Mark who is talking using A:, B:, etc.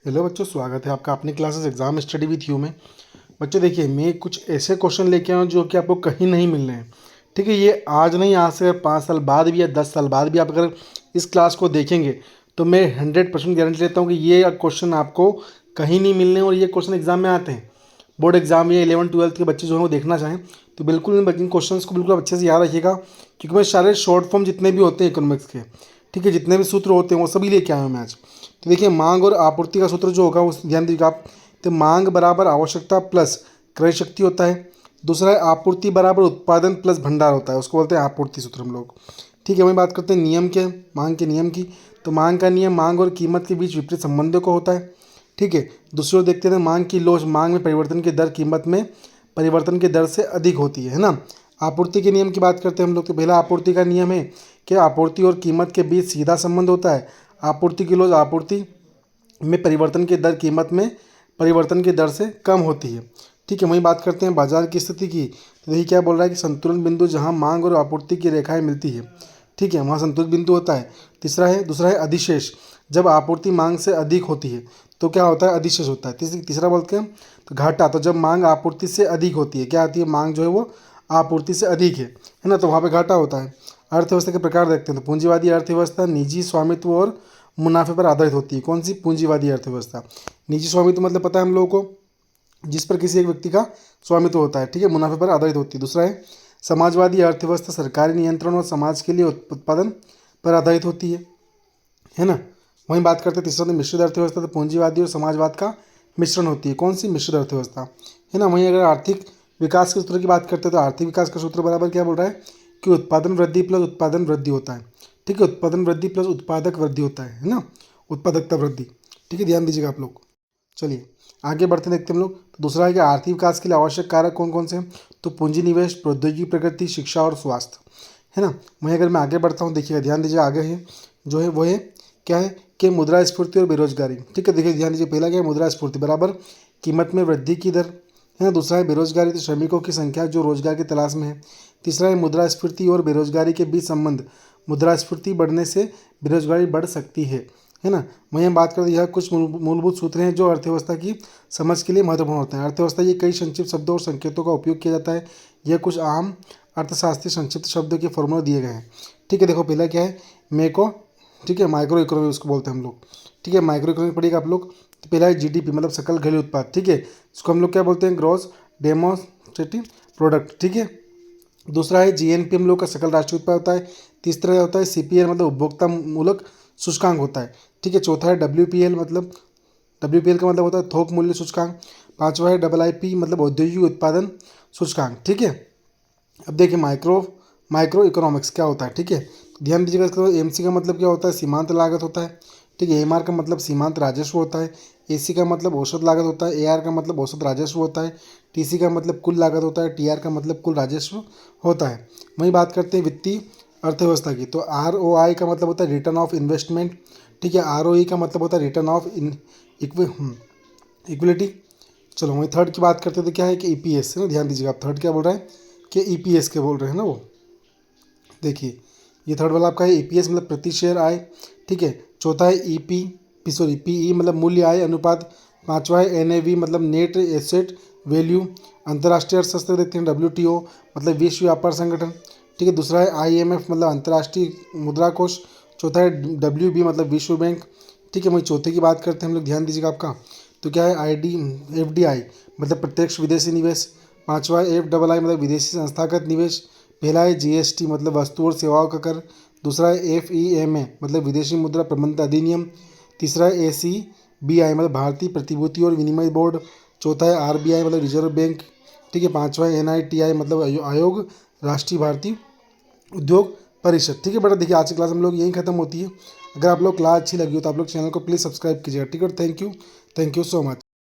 A: Hello बच्चों, स्वागत है आपका अपनी classes exam study with you में। बच्चों देखिए, मैं कुछ ऐसे क्वेश्चन लेके आया हूँ जो कि आपको कहीं नहीं मिल रहे हैं। ठीक है, ये आज नहीं, आज से 5 साल बाद भी या 10 साल बाद भी आप अगर इस क्लास को देखेंगे तो मैं 100% गारंटी लेता हूँ कि ये क्वेश्चन आपको कहीं नहीं मिलने, और ये क्वेश्चन एग्जाम में आते हैं। बोर्ड एग्जाम या 11th-12th के बच्चे जो हैं वो देखना चाहें तो बिल्कुल इन क्वेश्चन को बिल्कुल अच्छे से याद रखिएगा, क्योंकि मैं सारे शॉर्ट फॉर्म जितने भी होते हैं इकोनॉमिक्स के, ठीक है, जितने भी सूत्र होते हैं वो सभी लेके आया हूँ मैं आज। तो देखिए, मांग और आपूर्ति का सूत्र जो होगा उस ध्यान दीजिएगा आप। तो मांग बराबर आवश्यकता प्लस क्रय शक्ति होता है। दूसरा है आपूर्ति बराबर उत्पादन प्लस भंडार होता है, उसको बोलते हैं आपूर्ति सूत्र हम लोग। ठीक है, वही बात करते हैं नियम के, मांग के नियम की। तो मांग का नियम मांग और कीमत के बीच विपरीत संबंधों को होता है। ठीक है, दूसरी ओर देखते हैं मांग की लोच, मांग में परिवर्तन की दर कीमत में परिवर्तन की दर से अधिक होती है ना। आपूर्ति के नियम की बात करते हैं हम लोग। तो पहला आपूर्ति का नियम है कि आपूर्ति और कीमत के बीच सीधा संबंध होता है। आपूर्ति की लोच आपूर्ति में परिवर्तन की दर कीमत में परिवर्तन की दर से कम होती है। ठीक है, वहीं बात करते हैं बाजार की स्थिति की। तो देखिए क्या बोल रहा है कि संतुलन बिंदु जहां मांग और आपूर्ति की रेखाएं मिलती है, ठीक है, वहां संतुलित बिंदु होता है। दूसरा है अधिशेष, जब आपूर्ति मांग से अधिक होती है तो क्या होता है, अधिशेष होता है। तीसरा बोलते हैं तो घाटा, तो जब मांग आपूर्ति से अधिक होती है, क्या आती है, मांग जो है वो आपूर्ति से अधिक है ना, तो वहाँ पे घाटा होता है। अर्थव्यवस्था के प्रकार देखते हैं तो पूंजीवादी अर्थव्यवस्था निजी स्वामित्व और मुनाफे पर आधारित होती है। कौन सी, पूंजीवादी अर्थव्यवस्था। निजी स्वामित्व मतलब पता है हम लोगों को, जिस पर किसी एक व्यक्ति का स्वामित्व होता है। ठीक है, मुनाफे पर आधारित होती है। दूसरा है समाजवादी अर्थव्यवस्था, सरकारी नियंत्रण और समाज के लिए उत्पादन पर आधारित होती है ना। वहीं बात करते हैं तीसरा तो मिश्रित अर्थव्यवस्था, तो पूंजीवादी और समाजवाद का मिश्रण होती है। कौन सी, मिश्रित अर्थव्यवस्था, है ना। वहीं अगर आर्थिक विकास के सूत्र की बात करते हैं तो आर्थिक विकास का सूत्र बराबर क्या बोल रहा है कि उत्पादन वृद्धि प्लस उत्पादन वृद्धि होता है। ठीक है, उत्पादन वृद्धि प्लस उत्पादक वृद्धि होता है ना, उत्पादकता वृद्धि। ठीक है, ध्यान दीजिएगा आप लोग। चलिए आगे बढ़ते देखते हैं हम लोग। तो दूसरा है कि आर्थिक विकास के लिए आवश्यक कारक कौन कौन से हैं, तो पूंजी निवेश, प्रौद्योगिकी प्रगति, शिक्षा और स्वास्थ्य, है ना। वहीं अगर मैं आगे बढ़ता हूँ, देखिएगा ध्यान दीजिए, आगे है जो है वो है क्या है कि मुद्रास्फीति और बेरोजगारी। ठीक है, देखिए ध्यान दीजिए, पहला क्या है, मुद्रास्फीति बराबर कीमत में वृद्धि की दर, है ना। दूसरा है बेरोजगारी, तो श्रमिकों की संख्या जो रोजगार की तलाश में है। तीसरा है मुद्रास्फीति और बेरोजगारी के बीच संबंध, मुद्रास्फीति बढ़ने से बेरोजगारी बढ़ सकती है ना। वहीं हम बात करें, यह कुछ मूलभूत सूत्र हैं जो अर्थव्यवस्था की समझ के लिए महत्वपूर्ण होते हैं। अर्थव्यवस्था ये कई संक्षिप्त शब्दों और संकेतों का उपयोग किया जाता है। यह कुछ आम अर्थशास्त्रीय संक्षिप्त शब्दों के फॉर्मूला दिए गए हैं। ठीक है, देखो पहला क्या है, मेको, ठीक है, माइक्रो इकोनॉमी उसको बोलते हैं हम लोग। ठीक है, माइक्रो इकोनॉमी पढ़िएगा आप लोग। तो पहला है जीडीपी मतलब सकल घरेलू उत्पाद। ठीक है, इसको हम लोग क्या बोलते हैं, ग्रॉस डेमोस्ट्रेटिव प्रोडक्ट। ठीक है, दूसरा है जीएनपी हम लोग का सकल राष्ट्रीय उत्पाद होता है। तीसरा होता है सीपीएल मतलब उपभोक्ता मूलक सूचकांक होता है। ठीक है, चौथा है डब्ल्यूपीएल मतलब, डब्ल्यूपीएल का मतलब होता है थोक मूल्य सूचकांक। पांचवा है डबल आईपी मतलब औद्योगिक उत्पादन सूचकांक। ठीक है, अब देखिए माइक्रो इकोनॉमिक्स क्या होता है। ठीक है, ध्यान दीजिएगा, इसका एमसी का मतलब क्या होता है, सीमांत लागत होता है। ठीक है, एमआर का मतलब सीमांत राजस्व होता है। एसी का मतलब औसत लागत होता है। एआर का मतलब औसत राजस्व होता है। टीसी का मतलब कुल लागत होता है। टीआर का मतलब कुल राजस्व होता है। वहीं बात करते हैं वित्तीय अर्थव्यवस्था की, तो आरओआई का मतलब होता है रिटर्न ऑफ इन्वेस्टमेंट। ठीक है, आरओई का मतलब होता है रिटर्न ऑफ इक्विलिटी। चलो वहीं थर्ड की बात करते हैं तो क्या है कि ईपीएस, है ना। ध्यान दीजिएगा, आप थर्ड क्या बोल रहा है कि ईपीएस के बोल रहे हैं ना वो। देखिए ये थर्ड वाला आपका है ईपीएस मतलब प्रति शेयर आय। ठीक है, चौथा है पीई मतलब मूल्य आय अनुपात। पांचवा है एनएवी मतलब नेट एसेट वैल्यू। अंतर्राष्ट्रीय अर्थशास्त्र देखते हैं डब्ल्यूटीओ मतलब विश्व व्यापार संगठन। ठीक है, दूसरा है आईएमएफ मतलब अंतर्राष्ट्रीय मुद्रा कोष। चौथा है डब्ल्यूबी मतलब विश्व बैंक। ठीक है, वही चौथे की बात करते हैं हम लोग, ध्यान दीजिएगा आपका। तो क्या है एफडीआई मतलब प्रत्यक्ष विदेशी निवेश। पांचवा है एफडबल आई मतलब विदेशी संस्थागत निवेश। पहला है जीएसटी मतलब वस्तु और सेवाओं का कर। दूसरा है एफईएमए मतलब विदेशी मुद्रा प्रबंधन अधिनियम। तीसरा है एसीबीआई मतलब भारतीय प्रतिभूति और विनिमय बोर्ड। चौथा है आरबीआई मतलब रिजर्व बैंक। ठीक है, पांचवा है एनआईटीआई मतलब आयोग, राष्ट्रीय भारतीय उद्योग परिषद। ठीक है बेटा, देखिए आज की क्लास हम लोग यहीं खत्म होती है। अगर आप लोग क्लास अच्छी लगी हो तो आप लोग चैनल को प्लीज़ सब्सक्राइब कीजिएगा। ठीक है, थैंक यू सो मच।